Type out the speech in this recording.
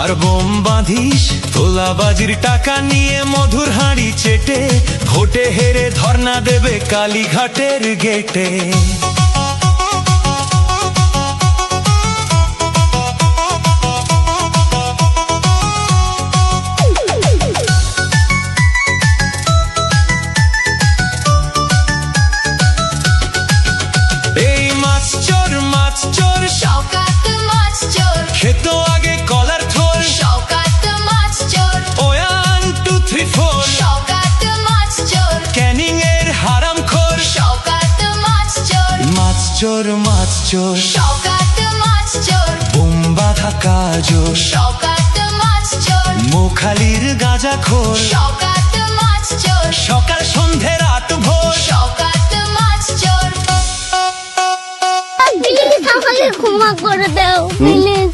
আর bomb বাঁধিস তোলাবাজির টাকা নিয়ে মধুর হাঁড়ি চেটে, ভোটে হেরে ধর্ণা দেবে কালীঘাটের গেটে। এই মাছ চোর শওকত মাছ চোর, খেতো আগে কলার থোর। শওকত মাছ চোর, 1 2 3 4 শওকত মাছ চোর, ক্যানিং এর হারাম খোর। শওকত মাছ চোর, মাছ চোর শওকত মাছ চোর, বোম বাঁধা কাজোর। শওকত মাছ চোর, মোখালির গাঁজা খোর। শওকত মাছ চোর, সকাল সন্ধে রাত ভোর। শওকত মাছ চোর। প্লিজ আমাকে ক্ষমা করে দাও প্লিজ।